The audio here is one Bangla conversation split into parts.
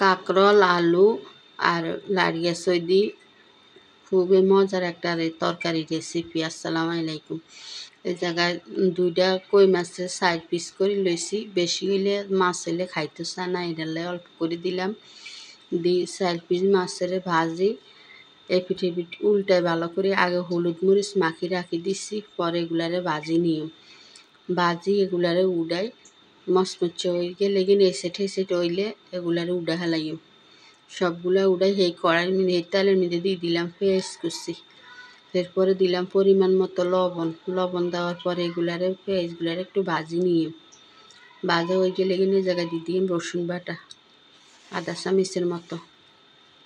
কাঁকরোল আলু আর লাড়িয়া সই দি খুবই মজার একটা তরকারি রেসিপি। আসসালামু আলাইকুম। এই জায়গায় দুইটা কই মাছের সাইড পিস করে লইছি। বেশি হইলে মাছ হইলে খাইতে চায় না, এটালে অল্প করে দিলাম। দি সাইড পিস মাছের ভাজি এপিঠ এপিঠ উল্টায় ভালো করে আগে হলুদ মরিচ মাখি রাখি দিছি, পরে এগুলারে ভাজি নিয়ম ভাজি এগুলারে উড়াই মচমচে হয়ে গেলে এই সেট হইলে এগুলারে উড়া হেলাইম। সবগুলা উড়াই সেই কড়াইয়ের মধ্যে এই তেলের মধ্যে দিয়ে দিলাম পেঁয়াজ কুচি। এরপরে দিলাম পরিমাণ মতো লবণ দেওয়ার পরে এগুলারে পেঁয়াজগুলারে একটু ভাজি নিয়ে ভাজা হয়ে গেলে এই জায়গায় দিয়ে দিলাম রসুন বাটা আধা চামচের মতো।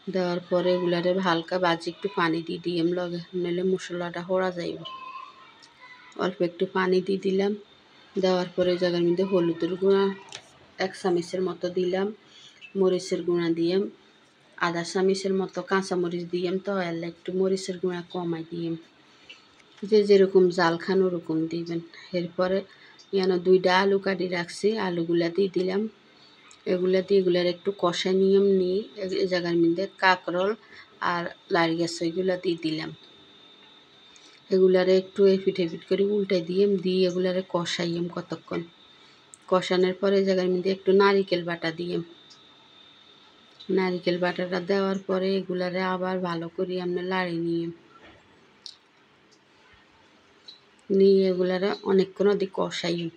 দেওয়ার পরে এগুলারে হালকা ভাজি একটু পানি দিয়ে দিলাম লগে, নইলে মশলাটা হওয়া যাইব। অল্প একটু পানি দিয়ে দিলাম। দেওয়ার পরে এই জায়গার মধ্যে হলুদের গুঁড়া 1 চামচের মতো দিলাম, মরিচের গুঁড়া দিলাম আধা চামচের মতো, কাঁচামরিচ দিলাম তো এলে একটু মরিচের গুঁড়া কমাই দিলাম, যে যেরকম জাল খান ওরকম দিবেন। এরপরে যেন 2টা আলু কাটি রাখছি, আলুগুলা দিয়ে দিলাম। এগুলা দিয়ে এগুলার একটু কষাই নিয়ে এই জায়গার মধ্যে কাঁকরোল আর লাড়িয়া সইগুলা দিয়ে দিলাম। এগুলারে একটু এপিঠ করে উল্টাই দিয়ে এগুলারে কষাইম কতক্ষণ। কষানোর পরে এই জায়গার মধ্যে একটু নারিকেল বাটা দিলাম। নারিকেল বাটাটা দেওয়ার পরে এগুলারে আবার ভালো করে আমরা লাড়ি নিয়ে এগুলারে অনেকক্ষণ অধিক কষাইম।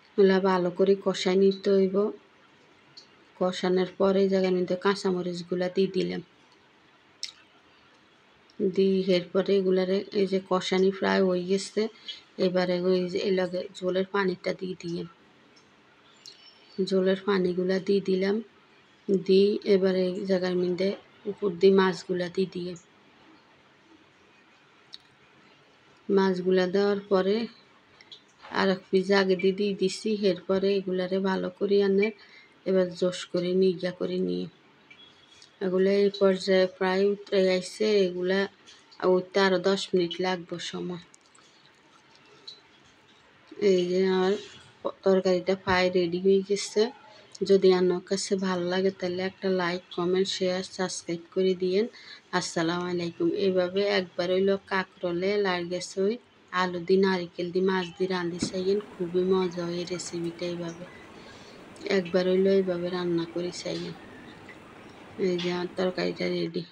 এগুলা ভালো করে কষাই নিতে হইব। কষানোর পরে এই জায়গার মধ্যে কাঁচামরিচগুলা দিয়ে দিলাম। এরপরে এগুলারে এই যে কষানি প্রায় হয়ে গেছে, এবারে এই লগে ঝোলের পানিটা দিয়ে দিলাম। ঝোলের পানিগুলা দিয়ে দিলাম। এবারে এই জায়গার মধ্যে উপর দিয়ে মাছগুলা দিয়ে দিলাম। মাছগুলা দেওয়ার পরে আর এক পিস আগে দিয়ে দিছি। এরপরে এগুলারে ভালো করে এবার জোশ করে নিয়ে এগুলো এই পর্যায়ে প্রায় উতরে আসছে। এগুলা উঠতে আরও 10 মিনিট লাগবে সময়। এই যে আমার তরকারিটা প্রায় রেডি হয়ে গেছে। যদি আপনার কাছে ভালো লাগে তাহলে একটা লাইক কমেন্ট শেয়ার সাবস্ক্রাইব করে দিয়েন। আসসালামু আলাইকুম। এইভাবে একবার হইলো কাঁকরোলে লাড়িয়া সই আলু দিয়ে নারিকেল দিয়ে মাছ দিয়ে রাঁধি চাইয়েন, খুবই মজা হয় এই রেসিপিটা। এইভাবে একবার হইলো এইভাবে রান্না করে চাইয়েন। এই যে আমার তরকারিটা রেডি।